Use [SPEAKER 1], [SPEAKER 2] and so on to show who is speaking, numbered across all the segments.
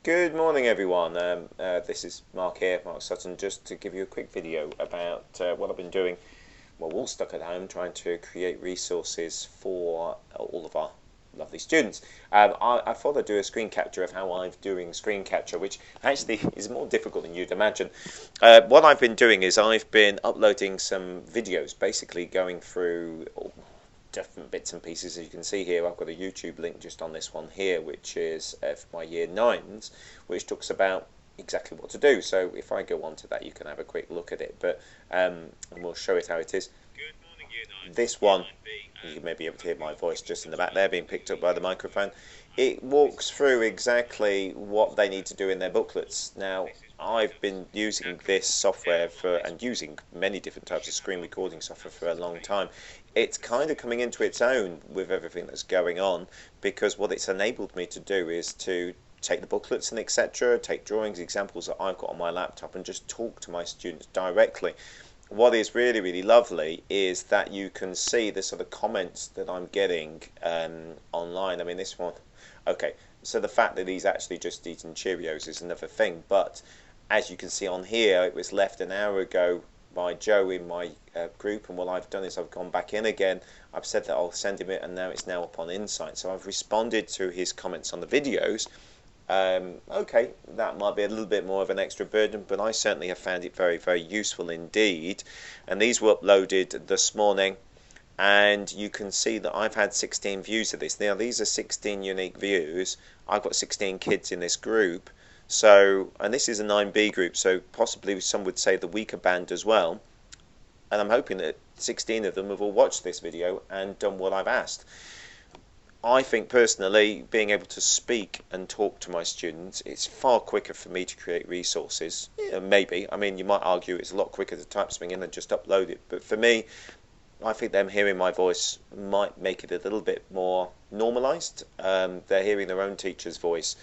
[SPEAKER 1] Good morning, everyone. This is Mark here, Mark Sutton, just to give you a quick video about what I've been doing. Well, we're all stuck at home trying to create resources for all of our lovely students. I thought I'd do a screen capture of how I'm doing screen capture, which actually is more difficult than you'd imagine. What I've been doing is I've been uploading some videos, basically going through different bits and pieces. As you can see here, I've got a YouTube link just on this one here, which is for my year 9s, which talks about exactly what to do. So if I go on to that, you can have a quick look at it, but and we'll show it how it is. Good morning, year 9. This one, you may be able to hear my voice just in the back there being picked up by the microphone. It walks through exactly what they need to do in their booklets. Now, I've been using this software and using many different types of screen recording software for a long time. It's kind of coming into its own with everything that's going on, because what it's enabled me to do is to take the booklets and etc., take drawings, examples that I've got on my laptop, and just talk to my students directly. What is really, really lovely is that you can see the sort of comments that I'm getting online. I mean, this one, okay, so the fact that he's actually just eating Cheerios is another thing, but as you can see on here, it was left an hour ago by Joe in my group, and what I've done is I've gone back in again. I've said that I'll send him it, and now it's now up on Insight. So I've responded to his comments on the videos. Okay, that might be a little bit more of an extra burden, but I certainly have found it very, very useful indeed. And these were uploaded this morning, and you can see that I've had 16 views of this. Now, these are 16 unique views. I've got 16 kids in this group. So, and this is a 9B group, so possibly some would say the weaker band as well. And I'm hoping that 16 of them have all watched this video and done what I've asked. I think personally, being able to speak and talk to my students, it's far quicker for me to create resources. Yeah, maybe. I mean, you might argue it's a lot quicker to type something in and just upload it. But for me, I think them hearing my voice might make it a little bit more normalised. They're hearing their own teacher's voice,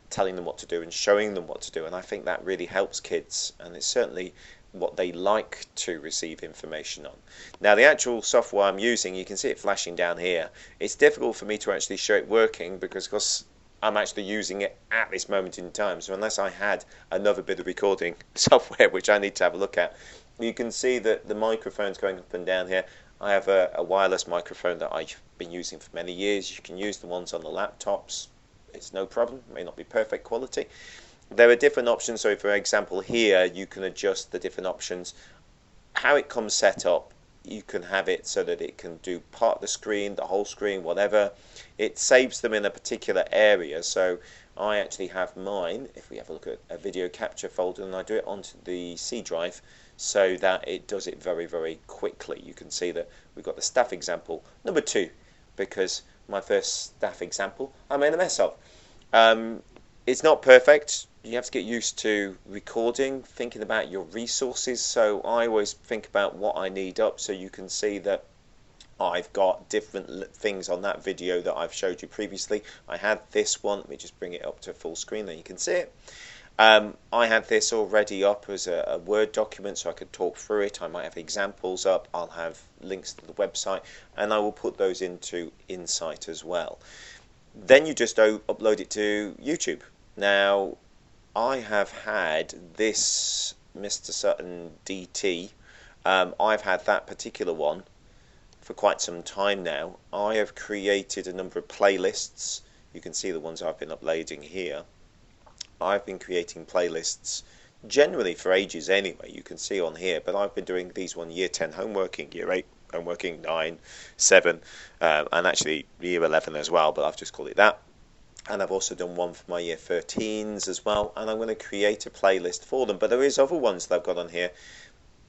[SPEAKER 1] telling them what to do and showing them what to do, and I think that really helps kids, and it's certainly what they like to receive information on. Now, the actual software I'm using, you can see it flashing down here. It's difficult for me to actually show it working because I'm actually using it at this moment in time, so unless I had another bit of recording software which I need to have a look at, you can see that the microphone's going up and down here. I have a wireless microphone that I've been using for many years. You can use the ones on the laptops. It's no problem, it may not be perfect quality. There are different options, so for example here you can adjust the different options. How it comes set up, you can have it so that it can do part of the screen, the whole screen, whatever. It saves them in a particular area, so I actually have mine, if we have a look at a video capture folder, and I do it onto the C drive so that it does it very, very quickly. You can see that we've got the staff example number 2, because my first staff example I made a mess of. It's not perfect. You have to get used to recording, thinking about your resources. So I always think about what I need up, so you can see that I've got different things on that video that I've showed you previously. I had this one. Let me just bring it up to full screen, then you can see it. I had this already up as a Word document, so I could talk through it. I might have examples up. I'll have links to the website, and I will put those into Insight as well. Then you just upload it to YouTube. Now, I have had this Mr. Sutton DT. I've had that particular one for quite some time now. I have created a number of playlists. You can see the ones I've been uploading here. I've been creating playlists generally for ages anyway, you can see on here, but I've been doing these one year 10 homeworking, year 8 homeworking, 9, 7, and actually year 11 as well, but I've just called it that. And I've also done one for my year 13s as well, and I'm going to create a playlist for them. But there is other ones that I've got on here,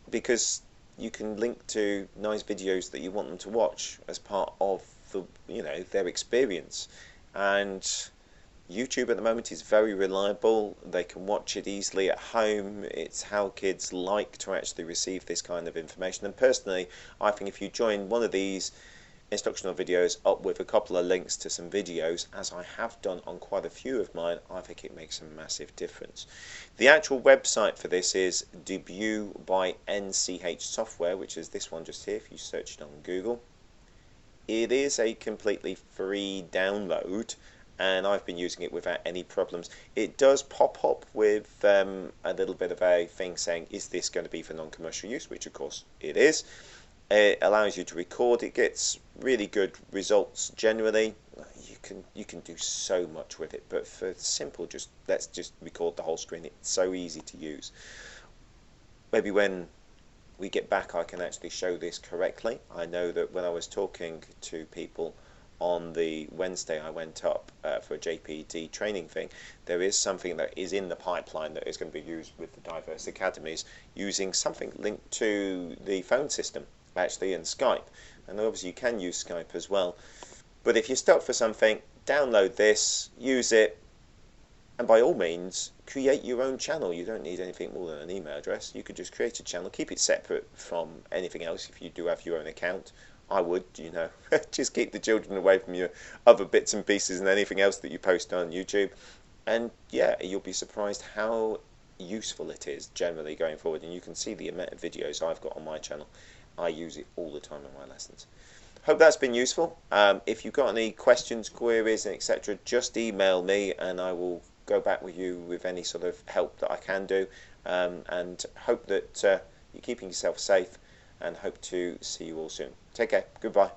[SPEAKER 1] because you can link to nice videos that you want them to watch as part of the, their experience. And YouTube at the moment is very reliable. They can watch it easily at home. It's how kids like to actually receive this kind of information. And personally, I think if you join one of these instructional videos up with a couple of links to some videos, as I have done on quite a few of mine, I think it makes a massive difference. The actual website for this is Debut by NCH Software, which is this one just here if you search it on Google. It is a completely free download, and I've been using it without any problems. It does pop up with a little bit of a thing saying, is this going to be for non-commercial use, which of course it is. It allows you to record. It gets really good results generally. You can do so much with it, but for simple, let's just record the whole screen. It's so easy to use. Maybe when we get back I can actually show this correctly. I know that when I was talking to people on the Wednesday I went up for a JPD training thing, there is something that is in the pipeline that is going to be used with the diverse academies, using something linked to the phone system actually in Skype. And obviously you can use Skype as well, but if you're stuck for something, download this, use it, and by all means create your own channel. You don't need anything more than an email address. You could just create a channel, keep it separate from anything else if you do have your own account. I would, just keep the children away from your other bits and pieces and anything else that you post on YouTube. And yeah, you'll be surprised how useful it is generally going forward. And you can see the amount of videos I've got on my channel. I use it all the time in my lessons. Hope that's been useful. If you've got any questions, queries, and etc., just email me and I will go back with you with any sort of help that I can do. And hope that you're keeping yourself safe, and hope to see you all soon. Take care. Goodbye.